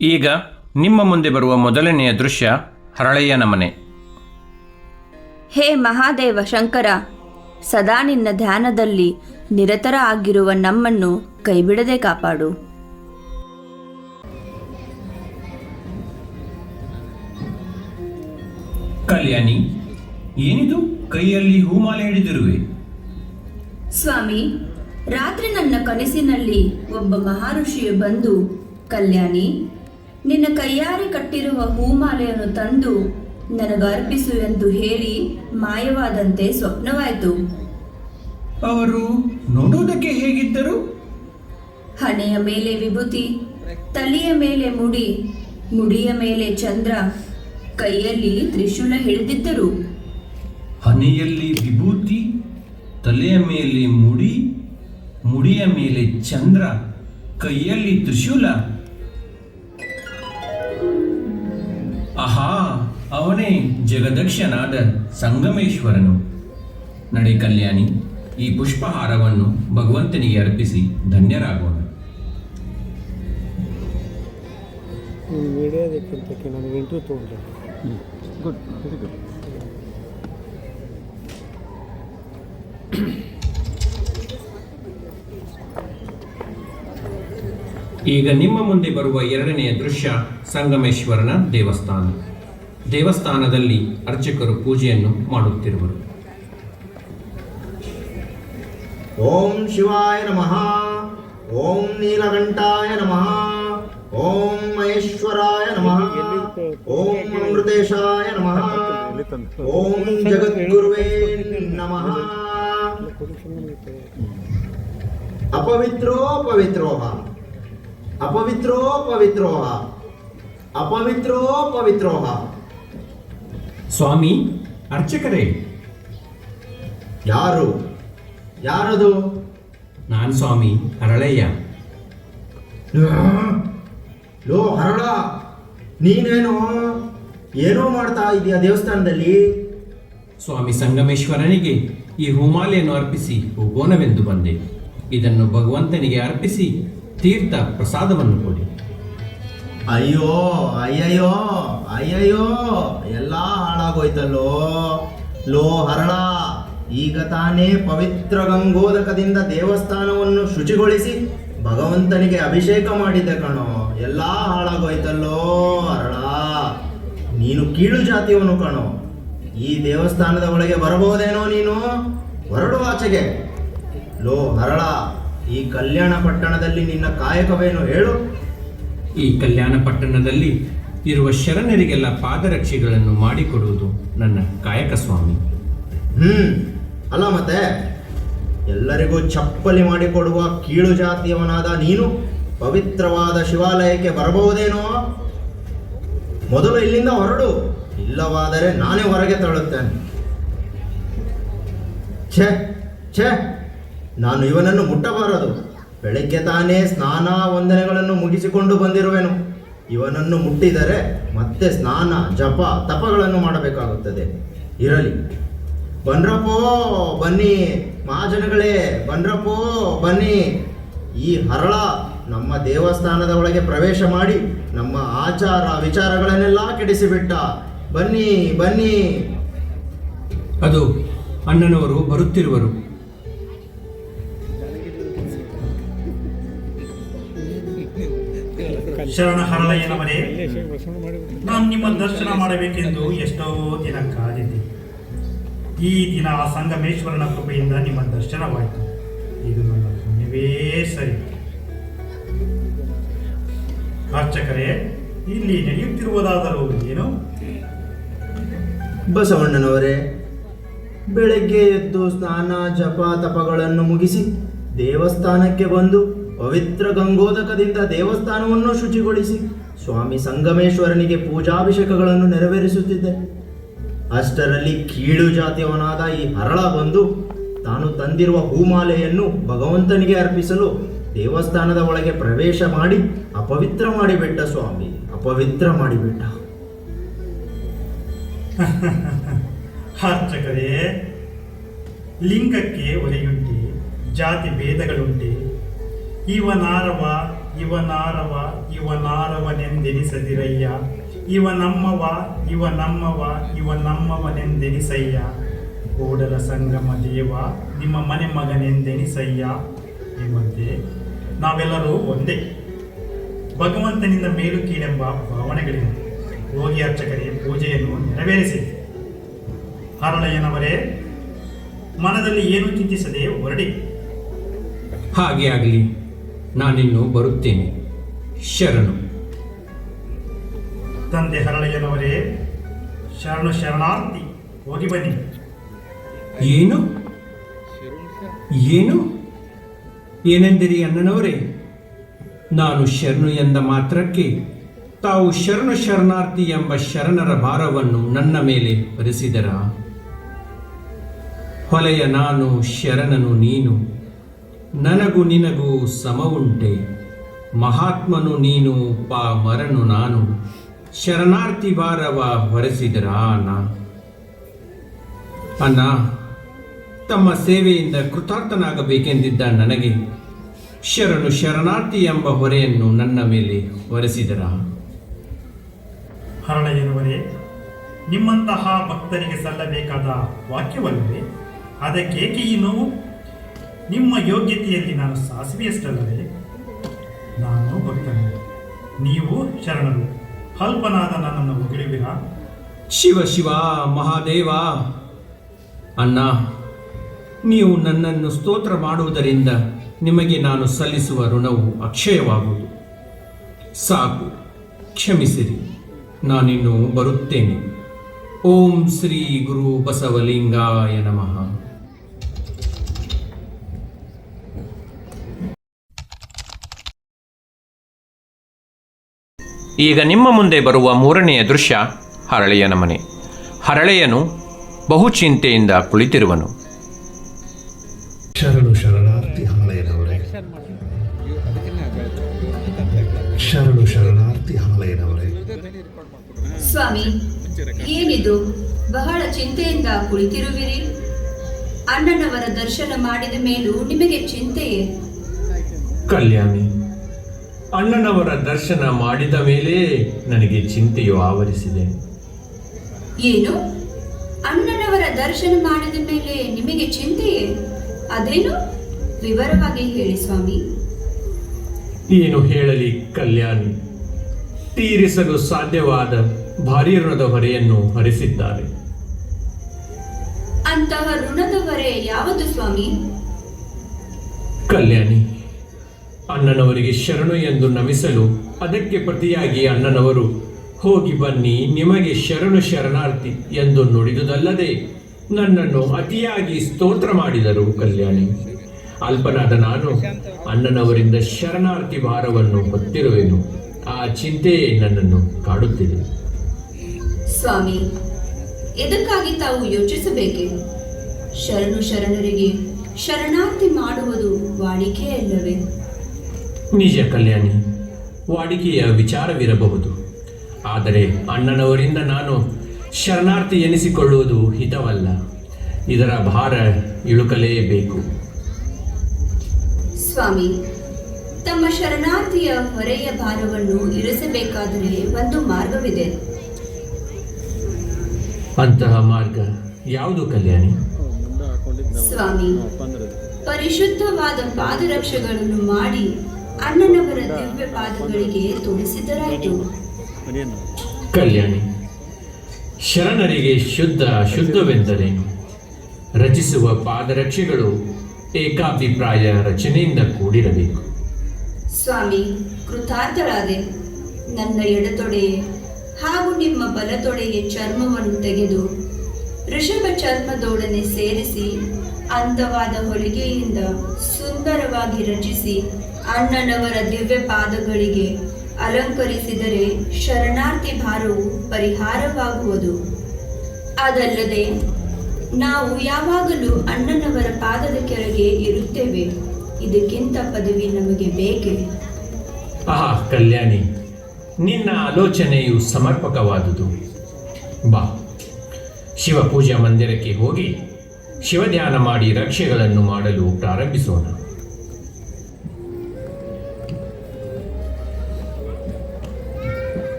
ಈಗ ನಿಮ್ಮ ಮುಂದೆ ಬರುವ ಮೊದಲನೆಯ ದೃಶ್ಯ ಹರಳಯ್ಯನ ಮನೆ. ಹೇ ಮಹಾದೇವ ಶಂಕರ, ಸದಾ ನಿನ್ನ ಧ್ಯಾನದಲ್ಲಿ ನಿರತರ ಆಗಿರುವ ನಮ್ಮನ್ನು ಕೈಬಿಡದೆ ಕಾಪಾಡು. ಕಲ್ಯಾಣಿ, ಏನಿದು ಕೈಯಲ್ಲಿ ಹೂಮಾಲೆ ಹಿಡಿದಿರುವೆ? ಸ್ವಾಮಿ, ರಾತ್ರಿ ನನ್ನ ಕನಸಿನಲ್ಲಿ ಒಬ್ಬ ಮಹರ್ಷಿಯು ಬಂದು, ಕಲ್ಯಾಣಿ, ನಿನ್ನ ಕೈಯಾರೆ ಕಟ್ಟಿರುವ ಹೂಮಾಲೆಯನ್ನು ತಂದು ನನಗರ್ಪಿಸು ಎಂದು ಹೇಳಿ ಮಾಯವಾದಂತೆ ಸ್ವಪ್ನವಾಯಿತು. ಅವರು ನೋಡುವುದಕ್ಕೆ ಹೇಗಿದ್ದರು? ಹಣೆಯ ಮೇಲೆ ವಿಭೂತಿ, ತಲೆಯ ಮೇಲೆ ಮುಡಿ, ಮುಡಿಯ ಮೇಲೆ ಚಂದ್ರ, ಕೈಯಲ್ಲಿ ತ್ರಿಶೂಲ ಹಿಡಿದಿದ್ದರು. ಹಣೆಯಲ್ಲಿ ವಿಭೂತಿ, ತಲೆಯ ಮೇಲೆ ಮುಡಿ, ಮುಡಿಯ ಮೇಲೆ ಚಂದ್ರ, ಕೈಯಲ್ಲಿ ತ್ರಿಶೂಲ. ಆಹಾ, ಅವನೇ ಜಗದಕ್ಷನಾದ ಸಂಗಮೇಶ್ವರನು. ನಡೆ ಕಲ್ಯಾಣಿ, ಈ ಪುಷ್ಪಹಾರವನ್ನು ಭಗವಂತನಿಗೆ ಅರ್ಪಿಸಿ ಧನ್ಯರಾಗೋಣ. ಈಗ ನಿಮ್ಮ ಮುಂದೆ ಬರುವ ಎರಡನೆಯ ದೃಶ್ಯ ಸಂಗಮೇಶ್ವರನ ದೇವಸ್ಥಾನ. ದೇವಸ್ಥಾನದಲ್ಲಿ ಅರ್ಚಕರು ಪೂಜೆಯನ್ನು ಮಾಡುತ್ತಿರುವರು. ಓಂ ಶಿವಾಯ ನಮಃ, ಓಂ ನೀಲಕಂಠಾಯ ನಮಃ, ಓಂ ಮಹೇಶ್ವರಾಯ ನಮಃ, ಓಂ ಅಮೃತೇಶಾಯ ನಮಃ, ಓಂ ಜಗದ್ಗುರುವೇ ನಮಃ. ಅಪವಿತ್ರೋ ಪವಿತ್ರೋಹ, ಅಪವಿತ್ರೋ ಪವಿತ್ರೋಹ, ಅಪವಿತ್ರೋ ಪವಿತ್ರೋಹ. ಸ್ವಾಮಿ, ಅರ್ಚಕರೇ. ಯಾರದು? ನಾನು ಸ್ವಾಮಿ ಹರಳಯ್ಯ. ಲೋ ಹರಳ, ನೀನೇನೋ ಏನೋ ಮಾಡ್ತಾ ಇದೀಯ ದೇವಸ್ಥಾನದಲ್ಲಿ? ಸ್ವಾಮಿ ಸಂಗಮೇಶ್ವರನಿಗೆ ಈ ಹೂಮಾಲೆಯನ್ನು ಅರ್ಪಿಸಿ ಹೋಗೋಣವೆಂದು ಬಂದೆ. ಇದನ್ನು ಭಗವಂತನಿಗೆ ಅರ್ಪಿಸಿ ತೀರ್ಥ ಪ್ರಸಾದವನ್ನು ಕೊಡಿ. ಅಯ್ಯೋ ಅಯ್ಯಯ್ಯೋ ಅಯ್ಯಯ್ಯೋ, ಎಲ್ಲ ಹಾಳಾಗೋಯ್ತಲ್ಲೋ. ಲೋ ಹರಳ, ಈಗ ತಾನೇ ಪವಿತ್ರ ಗಂಗೋದಕದಿಂದ ದೇವಸ್ಥಾನವನ್ನು ಶುಚಿಗೊಳಿಸಿ ಭಗವಂತನಿಗೆ ಅಭಿಷೇಕ ಮಾಡಿದ್ದೆ ಕಣೋ. ಎಲ್ಲ ಹಾಳಾಗೋಯ್ತಲ್ಲೋ ಹರಳ. ನೀನು ಕೀಳು ಜಾತಿಯವನು ಕಣೋ. ಈ ದೇವಸ್ಥಾನದ ಒಳಗೆ ಬರಬಹುದೇನೋ ನೀನು? ಹೊರಡು ಆಚೆಗೆ. ಲೋ ಹರಳ, ಈ ಕಲ್ಯಾಣ ಪಟ್ಟಣದಲ್ಲಿ ನಿನ್ನ ಕಾಯಕವೇನು ಹೇಳು? ಈ ಕಲ್ಯಾಣ ಪಟ್ಟಣದಲ್ಲಿ ಇರುವ ಶರಣರಿಗೆಲ್ಲ ಪಾದರಕ್ಷೆಗಳನ್ನು ಮಾಡಿಕೊಡುವುದು ನನ್ನ ಕಾಯಕ ಸ್ವಾಮಿ. ಅಲ್ಲ ಮತ್ತೆ ಎಲ್ಲರಿಗೂ ಚಪ್ಪಲಿ ಮಾಡಿಕೊಡುವ ಕೀಳು ಜಾತಿಯವನಾದ ನೀನು ಪವಿತ್ರವಾದ ಶಿವಾಲಯಕ್ಕೆ ಬರಬಹುದೇನೋ? ಮೊದಲು ಇಲ್ಲಿಂದ ಹೊರಡು, ಇಲ್ಲವಾದರೆ ನಾನೇ ಹೊರಗೆ ತಳ್ಳುತ್ತೇನೆ. ಛೇ ಛೇ, ನಾನು ಇವನನ್ನು ಮುಟ್ಟಬಾರದು. ಬೆಳಗ್ಗೆ ತಾನೇ ಸ್ನಾನ ವಂದನೆಗಳನ್ನು ಮುಗಿಸಿಕೊಂಡು ಬಂದಿರುವೆನು. ಇವನನ್ನು ಮುಟ್ಟಿದರೆ ಮತ್ತೆ ಸ್ನಾನ ಜಪ ತಪಗಳನ್ನು ಮಾಡಬೇಕಾಗುತ್ತದೆ. ಇರಲಿ, ಬನ್ರಪ್ಪೋ ಬನ್ನಿ, ಮಹಾಜನಗಳೇ ಬನ್ರಪ್ಪೋ ಬನ್ನಿ. ಈ ಹರಳ ನಮ್ಮ ದೇವಸ್ಥಾನದ ಒಳಗೆ ಪ್ರವೇಶ ಮಾಡಿ ನಮ್ಮ ಆಚಾರ ವಿಚಾರಗಳನ್ನೆಲ್ಲ ಕೆಡಿಸಿಬಿಟ್ಟ. ಬನ್ನಿ ಬನ್ನಿ. ಅದು ಅಣ್ಣನವರು ಬರುತ್ತಿರುವರು. ಶರಣ ಹರಳಯ್ಯನವರೇ, ನಾನು ನಿಮ್ಮ ದರ್ಶನ ಮಾಡಬೇಕೆಂದು ಎಷ್ಟೋ ದಿನ ಕಾದಿದ್ದೆ. ಈ ದಿನ ಸಂಗಮೇಶ್ವರನ ಕೃಪೆಯಿಂದ ನಿಮ್ಮ ದರ್ಶನವಾಯಿತು. ಇದು ನನ್ನ ಪುಣ್ಯವೇ ಸರಿ. ಅರ್ಚಕರೇ, ಇಲ್ಲಿ ನಡೆಯುತ್ತಿರುವುದಾದರೂ ಏನು? ಬಸವಣ್ಣನವರೇ, ಬೆಳಗ್ಗೆ ಎದ್ದು ಸ್ನಾನ ಜಪ ತಪಗಳನ್ನು ಮುಗಿಸಿ ದೇವಸ್ಥಾನಕ್ಕೆ ಬಂದು ಪವಿತ್ರ ಗಂಗೋದಕದಿಂದ ದೇವಸ್ಥಾನವನ್ನು ಶುಚಿಗೊಳಿಸಿ ಸ್ವಾಮಿ ಸಂಗಮೇಶ್ವರನಿಗೆ ಪೂಜಾಭಿಷೇಕಗಳನ್ನು ನೆರವೇರಿಸುತ್ತಿದ್ದೆ. ಅಷ್ಟರಲ್ಲಿ ಕೀಳು ಜಾತಿಯವನಾದ ಈ ಹರಳ ಬಂದು ತಾನು ತಂದಿರುವ ಹೂಮಾಲೆಯನ್ನು ಭಗವಂತನಿಗೆ ಅರ್ಪಿಸಲು ದೇವಸ್ಥಾನದ ಒಳಗೆ ಪ್ರವೇಶ ಮಾಡಿ ಅಪವಿತ್ರ ಮಾಡಿಬಿಟ್ಟ. ಸ್ವಾಮಿ ಅಪವಿತ್ರ ಮಾಡಿಬಿಟ್ಟ. ಅರ್ಚಕರೇ, ಲಿಂಗಕ್ಕೆ ಒಲೆಯುಂಟೆ, ಜಾತಿ ಭೇದಗಳುಂಟೆ. ಇವನಾರವ ಇವನಾರವನೆಂದೆನಿಸದಿರಯ್ಯ, ಇವನಮ್ಮವನೆಂದೆನಿಸಯ್ಯ, ಕೂಡಲ ಸಂಗಮ ದೇವ ನಿಮ್ಮ ಮನೆ ಮಗನೆಂದೆನಿಸಯ್ಯ. ಎಂಬಂತೆ ನಾವೆಲ್ಲರೂ ಒಂದೇ. ಭಗವಂತನಿಂದ ಮೇಲು ಕೀಳೆಂಬ ಭಾವನೆಗಳಿವೆ. ಹೋಗಿ ಅರ್ಚಕರೇ, ಪೂಜೆಯನ್ನು ನೆರವೇರಿಸಿ. ಹರಳಯ್ಯನವರೇ, ಮನದಲ್ಲಿ ಏನು ಚಿಂತಿಸದೆ ಹೊರಡಿ. ಹಾಗೆ ಆಗಲಿ, ನಾನಿನ್ನು ಬರುತ್ತೇನೆ. ಶರಣು. ತಂದೆ ಹರಳಯ್ಯನವರೇ, ಶರಣು ಶರಣಾರ್ಥಿ. ಹೋಗಿ ಬನ್ನಿ. ಏನು ಏನು ಏನೆಂದಿರಿ ಅಣ್ಣನವರೇ? ನಾನು ಶರಣು ಎಂದ ಮಾತ್ರಕ್ಕೆ ತಾವು ಶರಣು ಶರಣಾರ್ಥಿ ಎಂಬ ಶರಣರ ಭಾರವನ್ನು ನನ್ನ ಮೇಲೆ ಹೊರಿಸಿದರ? ಹೊಲೆಯ ನಾನು ಶರಣನು ನೀನು, ನನಗೂ ನಿನಗೂ ಸಮವುಂಟೆ. ಮಹಾತ್ಮನು ನೀನು, ಪಾಮರನು ನಾನು, ಶರಣಾರ್ಥಿ ಭಾರವ ಹೊರಿಸಿದರ ಅಣ್ಣ? ತಮ್ಮ ಸೇವೆಯಿಂದ ಕೃತಾರ್ಥನಾಗಬೇಕೆಂದಿದ್ದ ನನಗೆ ಶರಣು ಶರಣಾರ್ಥಿ ಎಂಬ ಹೊರೆಯನ್ನು ನನ್ನ ಮೇಲೆ ಹೊರಿಸಿದರ? ಹರಳಯ್ಯನವರೇ, ನಿಮ್ಮಂತಹ ಭಕ್ತರಿಗೆ ಸಲ್ಲಬೇಕಾದ ವಾಕ್ಯವಲ್ಲವೇ? ಅದಕ್ಕೇಕೆ ಈ ನೋವು? ನಿಮ್ಮ ಯೋಗ್ಯತೆಯಲ್ಲಿ ನಾನು ಸಾಸಿವೆಯಷ್ಟಲ್ಲವೇ? ನಾನು ಭಕ್ತನು, ನೀವು ಶರಣರು. ಅಲ್ಪನಾದ ನನ್ನನ್ನು ಹೊಗಳಿವಿರಾ? ಶಿವ ಶಿವ ಮಹಾದೇವ. ಅಣ್ಣ, ನೀವು ನನ್ನನ್ನು ಸ್ತೋತ್ರ ಮಾಡುವುದರಿಂದ ನಿಮಗೆ ನಾನು ಸಲ್ಲಿಸುವ ಋಣವು ಅಕ್ಷಯವಾಗುವುದು. ಸಾಕು, ಕ್ಷಮಿಸಿರಿ. ನಾನಿನ್ನು ಬರುತ್ತೇನೆ. ಓಂ ಶ್ರೀ ಗುರು ಬಸವಲಿಂಗಾಯ ನಮಃ. ಈಗ ನಿಮ್ಮ ಮುಂದೆ ಬರುವ ಮೂರನೆಯ ದೃಶ್ಯ ಹರಳೆಯನ ಮನೆ. ಹರಳೆಯನು ಬಹುಚಿಂತೆಯಿಂದ ಕುಳಿತಿರುವನು. ಶರಣು ಶರಣಾರ್ಥಿ ಹರಳೆಯನವರೇ, ಶರಣು ಶರಣಾರ್ಥಿ ಹರಳೆಯನವರೇ. ಸ್ವಾಮಿ, ಏನಿದು? ಬಹಳ ಚಿಂತೆಯಿಂದ ಕುಳಿತಿರುವಿರಿ. ಅಣ್ಣನವರ ದರ್ಶನ ಮಾಡಿದ ಮೇಲೂ ನಿಮಗೆ ಚಿಂತೆಯೇ? ಕಲ್ಯಾಣಿ, ಅಣ್ಣನವರ ದರ್ಶನ ಮಾಡಿದ ಮೇಲೆ ನನಗೆ ಚಿಂತೆಯು ಆವರಿಸಿದೆ. ಏನು? ಅಣ್ಣನವರ ದರ್ಶನ ಮಾಡಿದ ಮೇಲೆ ನಿಮಗೆ ಚಿಂತೆಯೇ? ಅದೇನು? ವಿವರವಾಗಿ ಹೇಳಿ ಸ್ವಾಮಿ. ಏನು ಹೇಳಲಿ ಕಲ್ಯಾಣಿ? ತೀರಿಸಲು ಸಾಧ್ಯವಾದ ಭಾರೀ ಋಣದ ಹೊರೆಯನ್ನು ಹೊರಿಸಿದ್ದಾರೆ. ಅಂತಹ ಋಣದ ಹೊರೆ ಯಾವುದು ಸ್ವಾಮಿ? ಕಲ್ಯಾಣಿ, ಅಣ್ಣನವರಿಗೆ ಶರಣು ಎಂದು ನಮಿಸಲು ಅದಕ್ಕೆ ಪ್ರತಿಯಾಗಿ ಅಣ್ಣನವರು ಹೋಗಿ ಬನ್ನಿ, ನಿಮಗೆ ಶರಣು ಶರಣಾರ್ಥಿ ಎಂದು ನುಡಿದುದಲ್ಲದೆ ನನ್ನನ್ನು ಅತಿಯಾಗಿ ಸ್ತೋತ್ರ ಮಾಡಿದರು. ಕಲ್ಯಾಣಿ, ಅಲ್ಪನಾದ ನಾನು ಅಣ್ಣನವರಿಂದ ಶರಣಾರ್ಥಿ ಭಾರವನ್ನು ಹೊತ್ತಿರುವೆನು. ಆ ಚಿಂತೆಯೇ ನನ್ನನ್ನು ಕಾಡುತ್ತಿದೆ. ಸ್ವಾಮಿ, ಇದಕ್ಕಾಗಿ ತಾವು ಯೋಚಿಸಬೇಕೆ? ಶರಣು ಶರಣರಿಗೆ ಶರಣಾರ್ಥಿ ಮಾಡುವುದು ವಾಡಿಕೆಯಲ್ಲವೇ? ನಿಜ ಕಲ್ಯಾಣಿ, ವಾಡಿಕೆಯ ವಿಚಾರವಿರಬಹುದು. ಆದರೆ ಅಣ್ಣನವರಿಂದ ನಾನು ಶರಣಾರ್ಥಿ ಎನಿಸಿಕೊಳ್ಳುವುದು ಹಿತವಲ್ಲ. ಇದರ ಭಾರ ಇಳುಕಲೇಬೇಕು. ಸ್ವಾಮಿ, ತಮ್ಮ ಶರಣಾರ್ಥಿಯ ಹೊರೆಯ ಭಾರವನ್ನು ಇಳಿಸಬೇಕಾದರೆ ಒಂದು ಮಾರ್ಗವಿದೆ. ಅಂತಹ ಮಾರ್ಗ ಯಾವುದು ಕಲ್ಯಾಣಿ? ಸ್ವಾಮಿ, ಪರಿಶುದ್ಧವಾದ ಪಾದರಕ್ಷೆಗಳನ್ನು ಮಾಡಿ ಅಣ್ಣನವರ ದಿವ್ಯ ಪಾದಗಳಿಗೆ ತೊಡಿಸಿದರಾಯಿತು. ಕಲ್ಯಾಣಿ, ಶರಣರಿಗೆ ಶುದ್ಧ ಅಶುದ್ಧವೆಂದರೇನು? ರಚಿಸುವ ಪಾದರಕ್ಷೆಗಳು ಏಕಾಭಿಪ್ರಾಯ ರಚನೆಯಿಂದ ಕೂಡಿರಬೇಕು. ಸ್ವಾಮಿ, ಕೃತಾರ್ಥಳಾದೆ. ನನ್ನ ಎಡತೊಡೆಯೇ ಹಾಗೂ ನಿಮ್ಮ ಬಲತೊಡೆಯ ಚರ್ಮವನ್ನು ತೆಗೆದು ಋಷಭ ಚರ್ಮದೊಡನೆ ಸೇರಿಸಿ ಅಂತವಾದ ಹೊಲಿಗೆಯಿಂದ ಸುಂದರವಾಗಿ ರಚಿಸಿ ಅಣ್ಣನವರ ದಿವ್ಯ ಪಾದಗಳಿಗೆ ಅಲಂಕರಿಸಿದರೆ ಶರಣಾರ್ಥಿ ಭಾರವು ಪರಿಹಾರವಾಗುವುದು. ಅದಲ್ಲದೆ ನಾವು ಯಾವಾಗಲೂ ಅಣ್ಣನವರ ಪಾದದ ಕೆಳಗೆ ಇರುತ್ತೇವೆ. ಇದಕ್ಕಿಂತ ಪದವಿ ನಮಗೆ ಬೇಕೆ? ಆಹಾ ಕಲ್ಯಾಣಿ, ನಿನ್ನ ಆಲೋಚನೆಯು ಸಮರ್ಪಕವಾದುದು. ಬಾ, ಶಿವಪೂಜಾ ಮಂದಿರಕ್ಕೆ ಹೋಗಿ ಶಿವಧ್ಯಾನ ಮಾಡಿ ರಕ್ಷೆಗಳನ್ನು ಮಾಡಲು ಪ್ರಾರಂಭಿಸೋಣ.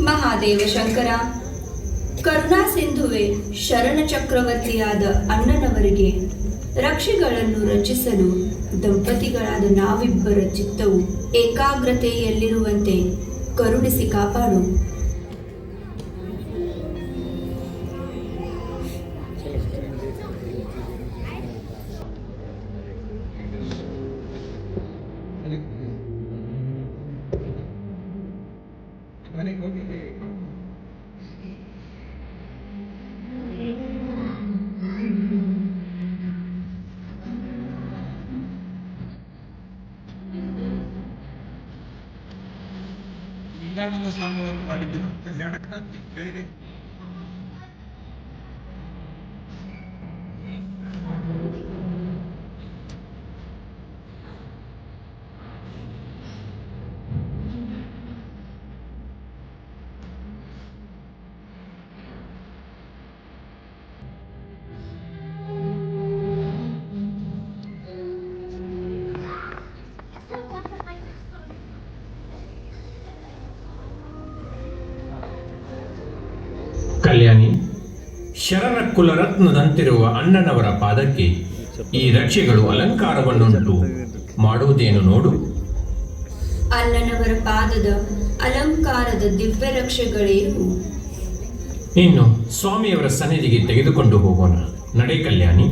ಮಹಾದೇವ ಶಂಕರ, ಕರುಣಾ ಸಿಂಧುವೆ ಶರಣ ಚಕ್ರವರ್ತಿಯಾದ ಅಣ್ಣನವರಿಗೆ ರಕ್ಷೆಗಳನ್ನು ರಚಿಸಲು ದಂಪತಿಗಳಾದ ನಾವಿಬ್ಬರ ಚಿತ್ತವು ಏಕಾಗ್ರತೆಯಲ್ಲಿರುವಂತೆ ಕರುಣಿಸಿ ಕಾಪಾಡು. ಕಲ್ಯಾಣಿ, ಶರಣ ಕುಲರತ್ನದಂತಿರುವ ಅಣ್ಣನವರ ಪಾದಕ್ಕೆ ಈ ರಕ್ಷೆಗಳು ಅಲಂಕಾರವನ್ನುಂಟು ಮಾಡುವುದೇನು ನೋಡು. ಅಣ್ಣನವರ ಪಾದದ ಅಲಂಕಾರದ ದಿವ್ಯ ರಕ್ಷೆಗಳೇನು? ಇನ್ನು ಸ್ವಾಮಿಯವರ ಸನ್ನಿಧಿಗೆ ತೆಗೆದುಕೊಂಡು ಹೋಗೋಣ. ನಡೆ ಕಲ್ಯಾಣಿ.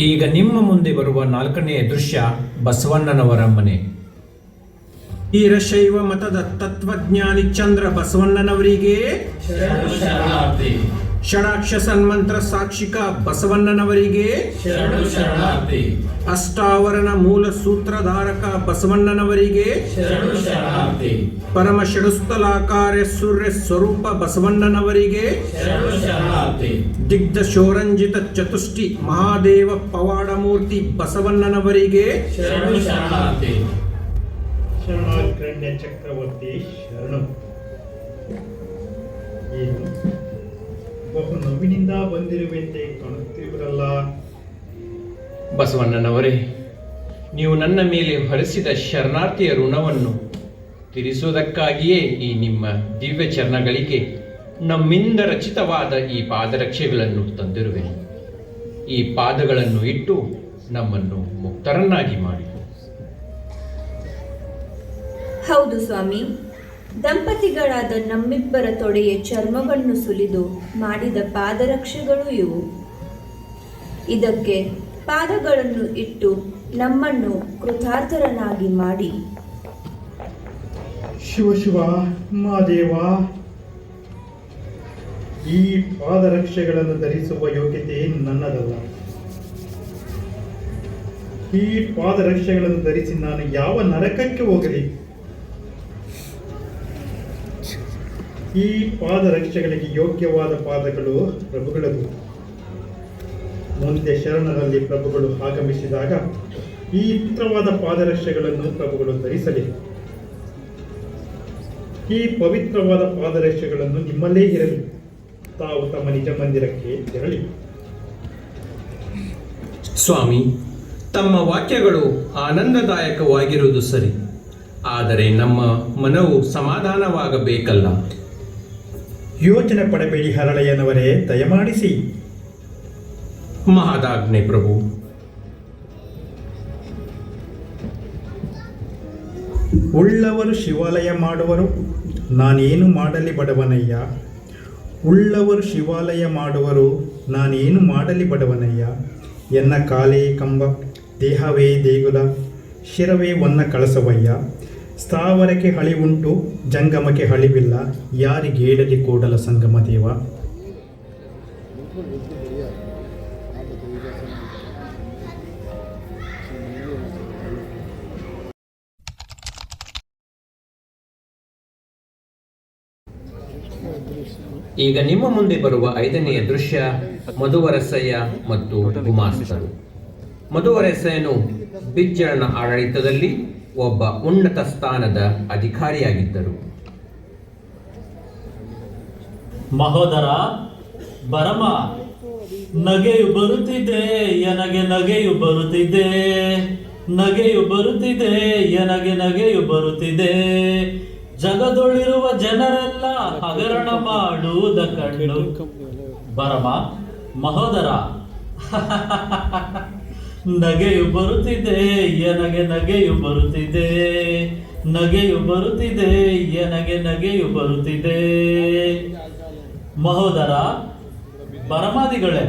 ಈಗ ನಿಮ್ಮ ಮುಂದೆ ಬರುವ 4ನೆಯ ದೃಶ್ಯ ಬಸವಣ್ಣನವರ ಮನೆ. ವೀರಶೈವ ಮತದ ತತ್ವಜ್ಞಾನಿ ಚಂದ್ರ ಬಸವಣ್ಣನವರಿಗೆ ಷಡಾಕ್ಷ ಸನ್ಮಂತ್ರ ಸಾಕ್ಷಿಕ ಬಸವಣ್ಣನವರಿಗೆ ಅಷ್ಟಾವರಣ ಮೂಲ ಸೂತ್ರಧಾರಕ ಬಸವಣ್ಣನವರಿಗೆ ಪರಮ ಷಡುಸ್ಥಲಾಕಾರ ಸೂರ್ಯ ಸ್ವರೂಪ ಬಸವಣ್ಣನವರಿಗೆ ದಿಗ್ಧ ಶೋರಂಜಿತ ಚತುಷ್ಟಿ ಮಹಾದೇವ ಪವಾಡಮೂರ್ತಿ ಬಸವಣ್ಣನವರಿಗೆ ಶರಣಾಗ್ರಣ್ಯ ಚಕ್ರವರ್ತಿ ಶರಣು. ಏನು ಬಹು ನೋವಿನಿಂದ ಬಂದಿರುವಂತೆ ಕಾಣುತ್ತಿರುವುದಲ್ಲ. ಬಸವಣ್ಣನವರೇ, ನೀವು ನನ್ನ ಮೇಲೆ ಹೊರಿಸಿದ ಶರಣಾರ್ಥಿಯ ಋಣವನ್ನು ತೀರಿಸುವುದಕ್ಕಾಗಿಯೇ ಈ ನಿಮ್ಮ ದಿವ್ಯ ಚರಣಗಳಿಗೆ ನಮ್ಮಿಂದ ರಚಿತವಾದ ಈ ಪಾದರಕ್ಷೆಗಳನ್ನು ತಂದಿರುವೆನು. ಈ ಪಾದಗಳನ್ನು ಇಟ್ಟು ನಮ್ಮನ್ನು ಮುಕ್ತರನ್ನಾಗಿ ಮಾಡಿ. ಹೌದು ಸ್ವಾಮಿ, ದಂಪತಿಗಳಾದ ನಮ್ಮಿಬ್ಬರ ತೊಡೆಯ ಚರ್ಮವನ್ನು ಸುಲಿದು ಮಾಡಿದ ಪಾದರಕ್ಷೆಗಳು ಇವು. ಇದಕ್ಕೆ ಪಾದಗಳನ್ನು ಇಟ್ಟು ನಮ್ಮನ್ನು ಕೃತಾರ್ಥರನ್ನಾಗಿ ಮಾಡಿ. ಶಿವ ಶಿವ ಮಹಾದೇವ, ಈ ಪಾದರಕ್ಷೆಗಳನ್ನು ಧರಿಸುವ ಯೋಗ್ಯತೆ ನನ್ನದಲ್ಲ. ಈ ಪಾದರಕ್ಷೆಗಳನ್ನು ಧರಿಸಿ ನಾನು ಯಾವ ನರಕಕ್ಕೆ ಹೋಗಲಿ? ಈ ಪಾದರಕ್ಷೆಗಳಿಗೆ ಯೋಗ್ಯವಾದ ಪಾದಗಳು ಪ್ರಭುಗಳದು. ಮುಂದೆ ಶರಣರಲ್ಲಿ ಪ್ರಭುಗಳು ಆಗಮಿಸಿದಾಗ ಈ ಪವಿತ್ರವಾದ ಪಾದರಕ್ಷೆಗಳನ್ನು ಪ್ರಭುಗಳು ಧರಿಸಲಿ. ಈ ಪವಿತ್ರವಾದ ಪಾದರಕ್ಷೆಗಳನ್ನು ನಿಮ್ಮಲ್ಲೇ ಇರಲಿ. ತಾವು ತಮ್ಮ ನಿಜ ಮಂದಿರಕ್ಕೆ ತೆರಳಿ. ಸ್ವಾಮಿ, ತಮ್ಮ ವಾಕ್ಯಗಳು ಆನಂದದಾಯಕವಾಗಿರುವುದು ಸರಿ, ಆದರೆ ನಮ್ಮ ಮನವು ಸಮಾಧಾನವಾಗಬೇಕಲ್ಲ. ಯೋಚನೆ ಪಡಬೇಡಿ ಹರಳಯ್ಯನವರೇ, ದಯಮಾಡಿಸಿ. ಮಹದಾಜ್ಞೆ ಪ್ರಭು. ಉಳ್ಳವರು ಶಿವಾಲಯ ಮಾಡುವರು, ನಾನೇನು ಮಾಡಲಿ ಬಡವನಯ್ಯ. ಉಳ್ಳವರು ಶಿವಾಲಯ ಮಾಡುವರು, ನಾನೇನು ಮಾಡಲಿ ಬಡವನಯ್ಯ. ಎನ್ನ ಕಾಲೇ ಕಂಬ, ದೇಹವೇ ದೇಗುಲ, ಶಿರವೇ ಒನ್ನ ಕಳಸವಯ್ಯ. ಸ್ಥಾವರಕ್ಕೆ ಹಳಿವುಂಟು, ಜಂಗಮಕ್ಕೆ ಹಳಿವಿಲ್ಲ, ಯಾರಿಗೇಳಲಿ ಕೂಡಲ ಸಂಗಮ ದೇವ. ಈಗ ನಿಮ್ಮ ಮುಂದೆ ಬರುವ 5ನೆಯ ದೃಶ್ಯ ಮಧುವರಸಯ್ಯ ಮತ್ತು ಗುಮಾಸ್ತರು. ಮಧುವರಸಯ್ಯನು ಬಿಜ್ಜಳನ ಆಡಳಿತದಲ್ಲಿ ಒಬ್ಬ ಉನ್ನತ ಸ್ಥಾನದ ಅಧಿಕಾರಿಯಾಗಿದ್ದರು. ಮಹೋದರ ಬರಮ, ನಗೆಯು ಬರುತ್ತಿದೆ ಎನಗೆ ನಗೆಯು ಬರುತ್ತಿದೆ, ನಗೆಯು ಬರುತ್ತಿದೆ ಎನಗೆ ನಗೆಯು ಬರುತ್ತಿದೆ, ಜಗದೊಳಿರುವ ಜನರೆಲ್ಲ ಹಗರಣ ಮಾಡುವುದ ಕಂಡು. ಬರಮ, ಮಹೋದರ ನಗೆಯು ಬರುತ್ತಿದೆ ಎನಗೆ ನಗೆಯು ಬರುತ್ತಿದೆ, ನಗೆಯು ಬರುತ್ತಿದೆ ಎನಗೆ ನಗೆಯು ಬರುತ್ತಿದೆ. ಮಹೋದರ ಬರಮಾದಿಗಳೇ,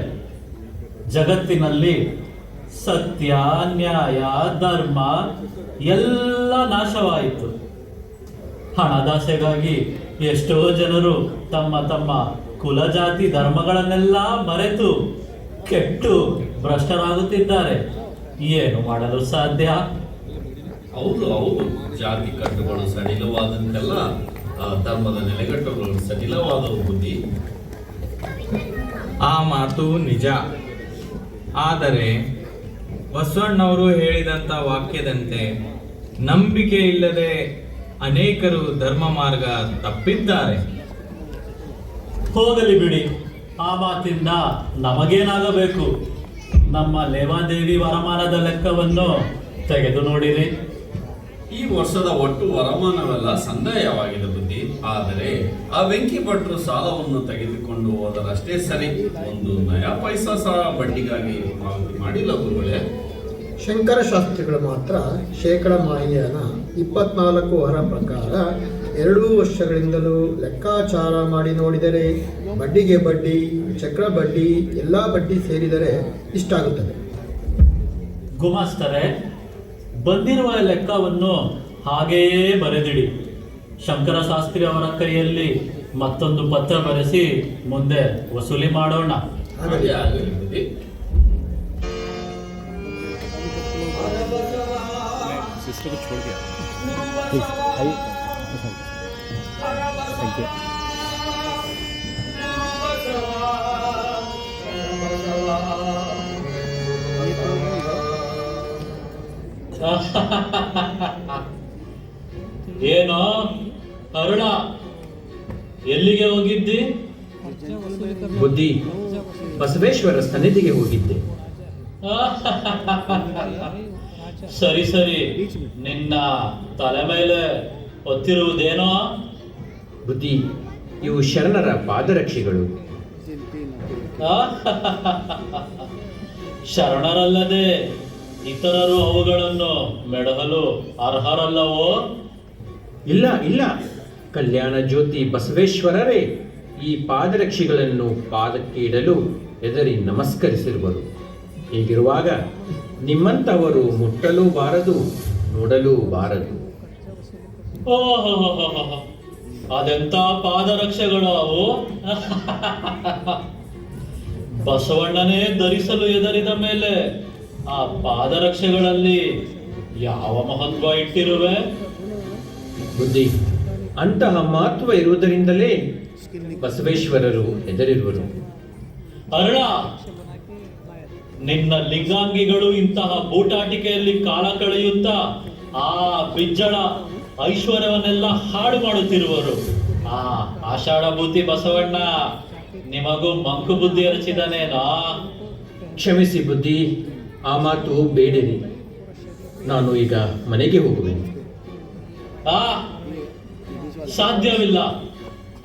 ಜಗತ್ತಿನಲ್ಲಿ ಸತ್ಯ, ನ್ಯಾಯ, ಧರ್ಮ ಎಲ್ಲ ನಾಶವಾಯಿತು. ಹಣದಾಸೆಗಾಗಿ ಎಷ್ಟೋ ಜನರು ತಮ್ಮ ತಮ್ಮ ಕುಲ ಜಾತಿ ಧರ್ಮಗಳನ್ನೆಲ್ಲ ಮರೆತು ಕೆಟ್ಟು ಭ್ರಷ್ಟರಾಗುತ್ತಿದ್ದಾರೆ. ಏನು ಮಾಡಲು ಸಾಧ್ಯ? ಹೌದು, ಜಾತಿ ಕಟ್ಟುಗಳು ಸಡಿಲವಾದಂತೆಲ್ಲ ಧರ್ಮದ ನೆಲೆಗಟ್ಟುಗಳು ಸಡಿಲವಾದವು ಬುದ್ಧಿ. ಆ ಮಾತು ನಿಜ. ಆದರೆ ಬಸವಣ್ಣವರು ಹೇಳಿದಂಥ ವಾಕ್ಯದಂತೆ ನಂಬಿಕೆ ಇಲ್ಲದೆ ಅನೇಕರು ಧರ್ಮ ಮಾರ್ಗ ತಪ್ಪಿದ್ದಾರೆ. ಹೋಗಲಿ ಬಿಡಿ, ಆ ಮಾತಿಂದ ನಮಗೇನಾಗಬೇಕು? ನಮ್ಮ ಲೇವಾದೇವಿ ವರಮಾನದ ಲೆಕ್ಕವನ್ನು ತೆಗೆದು ನೋಡಿರಿ. ಈ ವರ್ಷದ ಒಟ್ಟು ವರಮಾನವೆಲ್ಲ ಸಂದಾಯವಾಗಿದೆ ಬುದ್ಧಿ. ಆದರೆ ಆ ವೆಂಕಿ ಭಟ್ರು ಸಾಲವನ್ನು ತೆಗೆದುಕೊಂಡು ಹೋದರಷ್ಟೇ ಸರಿ, ಒಂದು ನಯಾ ಪೈಸಾ ಸಹ ಬಡ್ಡಿಗಾಗಿ ಪಾವತಿ ಮಾಡಿಲ್ಲ ಗುರುಗಳೇ. ಶಂಕರ ಶಾಸ್ತ್ರಿಗಳು ಮಾತ್ರ ಶೇಕಡ ಮಾಹಿತಿಯನ್ನ 24 ವಾರ ಪ್ರಕಾರ 2 ವರ್ಷಗಳಿಂದಲೂ ಲೆಕ್ಕಾಚಾರ ಮಾಡಿ ನೋಡಿದರೆ ಬಡ್ಡಿಗೆ ಬಡ್ಡಿ, ಚಕ್ರ ಬಡ್ಡಿ, ಎಲ್ಲ ಬಡ್ಡಿ ಸೇರಿದರೆ ಇಷ್ಟಾಗುತ್ತದೆ. ಗುಮಾಸ್ತರೆ, ಬಂದಿರುವ ಲೆಕ್ಕವನ್ನು ಹಾಗೆಯೇ ಬರೆದಿಡಿ. ಶಂಕರ ಶಾಸ್ತ್ರಿ ಅವರ ಕೈಯಲ್ಲಿ ಮತ್ತೊಂದು ಪತ್ರ ಬರೆಸಿ ಮುಂದೆ ವಸೂಲಿ ಮಾಡೋಣ. ಹಾಗೆ ಆಗಲಿ ಬುದ್ಧಿ. ಏನೋ ಅರುಣ, ಎಲ್ಲಿಗೆ ಹೋಗಿದ್ದಿ? ಬುದ್ಧಿ, ಬಸವೇಶ್ವರ ಸನ್ನಿಧಿಗೆ ಹೋಗಿದ್ದೆ. ಸರಿ ಸರಿ, ನಿನ್ನ ತಲೆ ಮೇಲೆ ಹೊತ್ತಿರುವುದೇನೋ? ಬುದ್ಧಿ, ಇವು ಶರಣರ ಪಾದರಕ್ಷೆಗಳು. ಶರಣರಲ್ಲದೆ ಇತರರು ಅವುಗಳನ್ನು ಮೆಡಹಲು ಅರ್ಹರಲ್ಲವೋ? ಇಲ್ಲ ಇಲ್ಲ, ಕಲ್ಯಾಣ ಜ್ಯೋತಿ ಬಸವೇಶ್ವರರೇ ಈ ಪಾದರಕ್ಷೆಗಳನ್ನು ಪಾದಕ್ಕೆ ಇಡಲು ಎದರಿ ನಮಸ್ಕರಿಸಿರುವರು. ಹೀಗಿರುವಾಗ ನಿಮ್ಮಂಥವರು ಮುಟ್ಟಲೂ ಬಾರದು, ನೋಡಲೂ ಬಾರದು. ಓಹೋ, ಅದೆಂತ ಪಾದರಕ್ಷೆಗಳು ಅವು! ಬಸವಣ್ಣನೇ ಧರಿಸಲು ಎದರಿದ ಮೇಲೆ ಆ ಪಾದರಕ್ಷೆಗಳಲ್ಲಿ ಯಾವ ಮಹತ್ವ ಇಟ್ಟಿರುವೆ? ಬುದ್ಧಿ, ಅಂತಹ ಮಹತ್ವ ಇರುವುದರಿಂದಲೇ ಬಸವೇಶ್ವರರು ಎದರಿರುವರು. ಅರುಣ, ನಿನ್ನ ಲಿಂಗಾಂಗಿಗಳು ಇಂತಹ ಬೂಟಾಟಿಕೆಯಲ್ಲಿ ಕಾಲ ಕಳೆಯುತ್ತಾ ಆ ಬಿಜ್ಜಳ ಐಶ್ವರ್ಯವನ್ನೆಲ್ಲ ಹಾಳು ಮಾಡುತ್ತಿರುವರು. ಆ ಆಷಾಢಭೂತಿ ಬಸವಣ್ಣ ನಿಮಗೂ ಮಂಕು ಬುದ್ಧಿ ಎರಚಿದನೇನಾ? ಕ್ಷಮಿಸಿ ಬುದ್ಧಿ, ಆ ಮಾತು ಬೇಡಿರಿ. ನಾನು ಈಗ ಮನೆಗೆ ಹೋಗುವೆನು. ಸಾಧ್ಯವಿಲ್ಲ.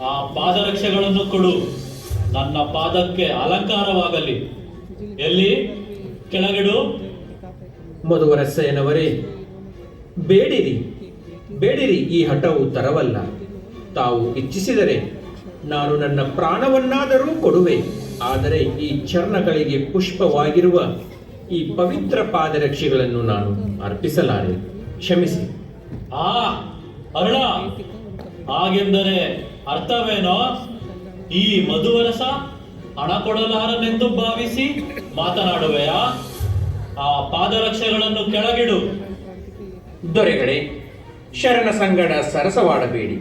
ಆ ಪಾದರಕ್ಷೆಗಳನ್ನು ಕೊಡು, ನನ್ನ ಪಾದಕ್ಕೆ ಅಲಂಕಾರವಾಗಲಿ. ಎಲ್ಲಿ? ಕೆಳಗಿಡು. ಮಧುವರಸಯ್ಯನವರೇ, ಬೇಡಿರಿ ಬೇಡಿರಿ, ಈ ಹಠವು ತರವಲ್ಲ. ತಾವು ಇಚ್ಛಿಸಿದರೆ ನಾನು ನನ್ನ ಪ್ರಾಣವನ್ನಾದರೂ ಕೊಡುವೆ. ಆದರೆ ಈ ಚರ್ಣಗಳಿಗೆ ಪುಷ್ಪವಾಗಿರುವ ಈ ಪವಿತ್ರ ಪಾದರಕ್ಷೆಗಳನ್ನು ನಾನು ಅರ್ಪಿಸಲಾರೆ. ಕ್ಷಮಿಸಿ. ಅರುಣ, ಹಾಗೆಂದರೆ ಅರ್ಥವೇನೋ? ಈ ಮಧುವರಸ ಹಣ ಕೊಡಲಾರನೆಂದು ಭಾವಿಸಿ ಮಾತನಾಡುವೆಯಾ? ಆ ಪಾದರಕ್ಷೆಗಳನ್ನು ಕೆಳಗಿಡು. ದೊರೆಗಳೇ, ಶರಣ ಸಂಗಡ ಸರಸವಾಡಬೇಡಿ.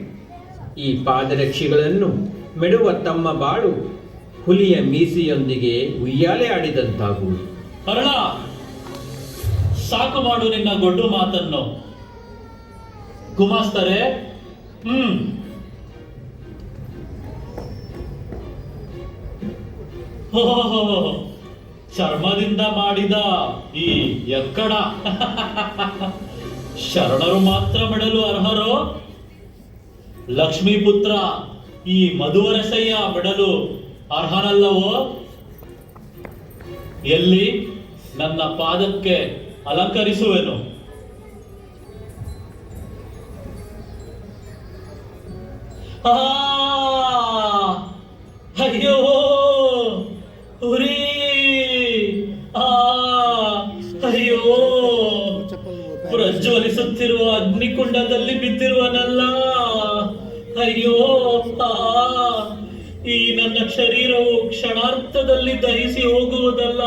ಈ ಪಾದರಕ್ಷೆಗಳನ್ನು ಮೆಡುವ ತಮ್ಮ ಬಾಳು ಹುಲಿಯ ಮೀಸೆಯೊಂದಿಗೆ ಉಯ್ಯಾಲೆ ಆಡಿದಂತಾಗುವುದು. ಅರುಣ, ಸಾಕು ಮಾಡು ನಿನ್ನ ಗೊಡ್ಡು ಮಾತನ್ನು. ಗುಮಾಸ್ತರೆ, ಓಹೋ, ಚರ್ಮದಿಂದ ಮಾಡಿದ ಈ ಎಕ್ಕಡ ಶರಣರು ಮಾತ್ರ ಬಿಡಲು ಅರ್ಹರೋ? ಲಕ್ಷ್ಮೀಪುತ್ರ ಈ ಮಧುವರಸಯ್ಯ ಬಿಡಲು ಅರ್ಹನಲ್ಲವೋ? ಎಲ್ಲಿ ನನ್ನ ಪಾದಕ್ಕೆ ಅಲಂಕರಿಸುವೆನು. ಆ ಅಯ್ಯೋ ಉರಿ, ಅಯ್ಯೋ ಪ್ರಜ್ವಲಿಸುತ್ತಿರುವ ಅಗ್ನಿಕುಂಡದಲ್ಲಿ ಬಿದ್ದಿರುವನಲ್ಲ. ಅಯ್ಯೋ ಈ ನನ್ನ ಶರೀರವು ಕ್ಷಣಾರ್ಥದಲ್ಲಿ ದಹಿಸಿ ಹೋಗುವುದಲ್ಲ.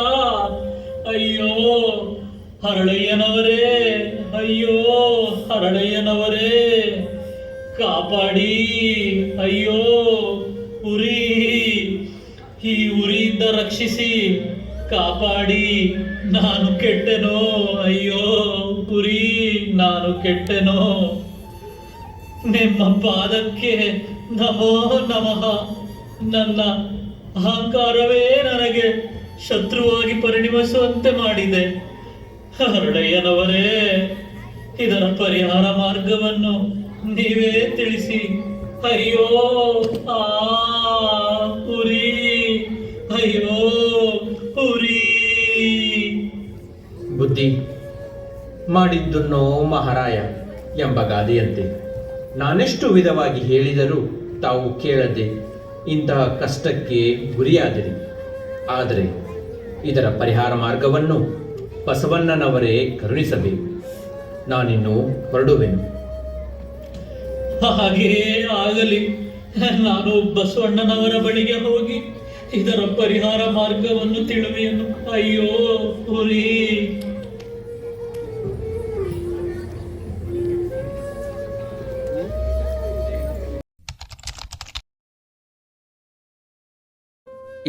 ಅಯ್ಯೋ ಹರಳಯ್ಯನವರೇ, ಅಯ್ಯೋ ಹರಳಯ್ಯನವರೇ, ಕಾಪಾಡಿ. ಅಯ್ಯೋ ಉರಿ, ಈ ಉರಿಯಿಂದ ರಕ್ಷಿಸಿ, ಕಾಪಾಡಿ. ನಾನು ಕೆಟ್ಟೆನೋ, ಅಯ್ಯೋ ಉರಿ, ನಾನು ಕೆಟ್ಟೆನೋ. ನಿಮ್ಮ ಪಾದಕ್ಕೆ ನಮೋ ನಮಃ. ನನ್ನ ಅಹಂಕಾರವೇ ನನಗೆ ಶತ್ರುವಾಗಿ ಪರಿಣಮಿಸುವಂತೆ ಮಾಡಿದೆ. ಹರಳಯ್ಯನವರೇ, ಇದರ ಪರಿಹಾರ ಮಾರ್ಗವನ್ನು ನೀವೇ ತಿಳಿಸಿ. ಅಯ್ಯೋ ಉರಿ, ಅಯ್ಯೋ ಉರಿ. ಬುದ್ಧಿ ಮಾಡಿದ್ದುನ್ನೋ ಮಹಾರಾಯ ಎಂಬ ಗಾದೆಯಂತೆ ನಾನೆಷ್ಟು ವಿಧವಾಗಿ ಹೇಳಿದರೂ ತಾವು ಕೇಳದೆ ಇಂತಹ ಕಷ್ಟಕ್ಕೆ ಗುರಿಯಾದಿರಿ. ಆದರೆ ಇದರ ಪರಿಹಾರ ಮಾರ್ಗವನ್ನು ಬಸವಣ್ಣನವರೇ ಕರುಣಿಸಬೇಕು. ನಾನಿನ್ನು ಹೊರಡುವೆನು. ಹಾಗೆಯೇ ಆಗಲಿ. ನಾನು ಬಸವಣ್ಣನವರ ಬಳಿಗೆ ಹೋಗಿ ಇದರ ಪರಿಹಾರ ಮಾರ್ಗವನ್ನು ತಿಳಿವೆಯನು. ಅಯ್ಯೋ ಉರಿ.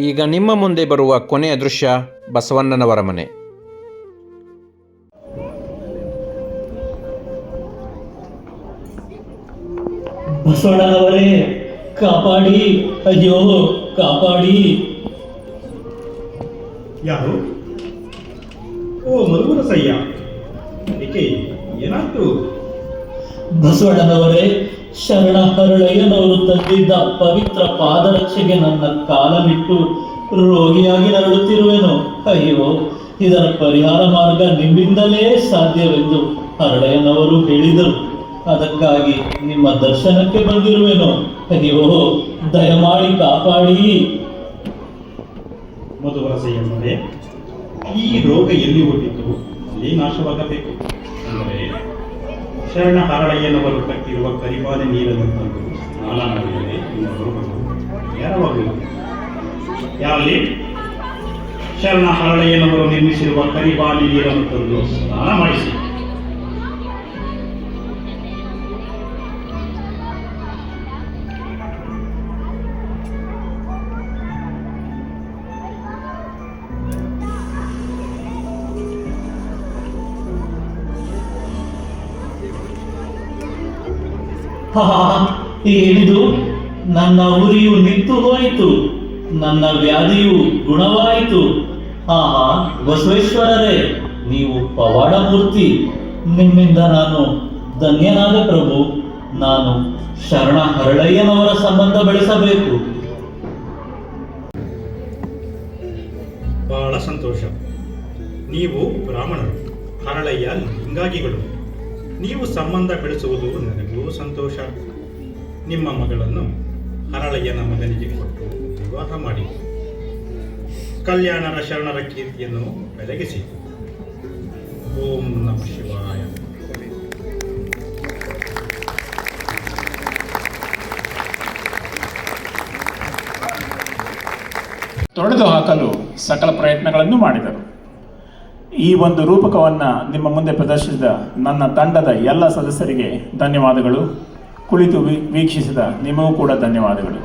ಈಗ ನಿಮ್ಮ ಮುಂದೆ ಬರುವ ಕೊನೆಯ ದೃಶ್ಯ ಬಸವಣ್ಣನವರ ಮನೆ. ಬಸವಣ್ಣನವರೇ, ಕಾಪಾಡಿ. ಅಯ್ಯೋ ಕಾಪಾಡಿ. ಯಾರು? ಓ ಮಧುವರಸಯ್ಯ, ಏಕೆ ಏನಾಯ್ತು? ಬಸವಣ್ಣನವರೇ, ಶರಣ ಹರಳಯ್ಯನವರು ತಂದಿದ್ದ ಪವಿತ್ರ ಪಾದರಕ್ಷೆಗೆ ನನ್ನ ಕಾಲನಿಟ್ಟು ರೋಗಿಯಾಗಿ ನರಳುತ್ತಿರುವೆನು. ಅಯ್ಯೋ, ಇದರ ಪರಿಹಾರ ಮಾರ್ಗ ನಿಮ್ಮಿಂದಲೇ ಸಾಧ್ಯವೆಂದು ಹರಳಯ್ಯನವರು ಹೇಳಿದರು. ಅದಕ್ಕಾಗಿ ನಿಮ್ಮ ದರ್ಶನಕ್ಕೆ ಬಂದಿರುವೆನು. ಅಯ್ಯೋ, ದಯಮಾಡಿ ಕಾಪಾಡಿ. ಮಧುವರಸಯ್ಯನವರೇ, ಈ ರೋಗ ಎಲ್ಲಿ ಹುಟ್ಟಿತು ಅಲ್ಲಿ ನಾಶವಾಗಬೇಕು. ಅಂದರೆ ಶರಣ ಹರಳಯ್ಯನವರು ಕಟ್ಟಿರುವ ಕರಿಬಾಲೆ ನೀರನ್ನು ತಂದು ಸ್ನಾನ ಮಾಡಿದರೆ ನಿಮ್ಮ ರೋಗಗಳು ಯಾರವಾಗುವುದು. ಯಾರಲ್ಲಿ ಶರಣ ಹರಳಯ್ಯನವರು ನಿರ್ಮಿಸಿರುವ ಕರಿಬಾಲೆ ನೀರನ್ನು ತಂದು ಸ್ನಾನ ಮಾಡಿಸಿ. ಏನಿದು? ನನ್ನ ಉರಿಯು ನಿಂತು ಹೋಯಿತು, ನನ್ನ ವ್ಯಾಧಿಯು ಗುಣವಾಯಿತು. ಬಸವೇಶ್ವರರೇ, ನೀವು ಪವಾಡ ಮೂರ್ತಿ. ನಿಮ್ಮಿಂದ ನಾನು ಧನ್ಯನಾದ ಪ್ರಭು. ನಾನು ಶರಣ ಹರಳಯ್ಯನವರ ಸಂಬಂಧ ಬೆಳೆಸಬೇಕು. ಬಹಳ ಸಂತೋಷ. ನೀವು ಬ್ರಾಹ್ಮಣರು, ಹರಳಯ್ಯ ಲಿಂಗಾಗಿಗಳು. ನೀವು ಸಂಬಂಧ ಬೆಳೆಸುವುದು ನನಗೂ ಸಂತೋಷ. ನಿಮ್ಮ ಮಗಳನ್ನು ಹರಳಯ್ಯನ ಮಗನಿಗೆ ಕೊಟ್ಟು ವಿವಾಹ ಮಾಡಿ ಕಲ್ಯಾಣರ ಶರಣರ ಕೀರ್ತಿಯನ್ನು ಬೆಳಗಿಸಿ. ಓಂ ನಮಃ ಶಿವಾಯ. ತೊಡೆದು ಹಾಕಲು ಸಕಲ ಪ್ರಯತ್ನಗಳನ್ನು ಮಾಡಿದರು. ಈ ಒಂದು ರೂಪಕವನ್ನು ನಿಮ್ಮ ಮುಂದೆ ಪ್ರದರ್ಶಿಸಿದ ನನ್ನ ತಂಡದ ಎಲ್ಲ ಸದಸ್ಯರಿಗೆ ಧನ್ಯವಾದಗಳು. ಕುಳಿತು ವೀಕ್ಷಿಸಿದ ನಿಮಗೂ ಕೂಡ ಧನ್ಯವಾದಗಳು.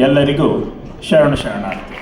ಎಲ್ಲರಿಗೂ ಶರಣಾರ್ಥಿ.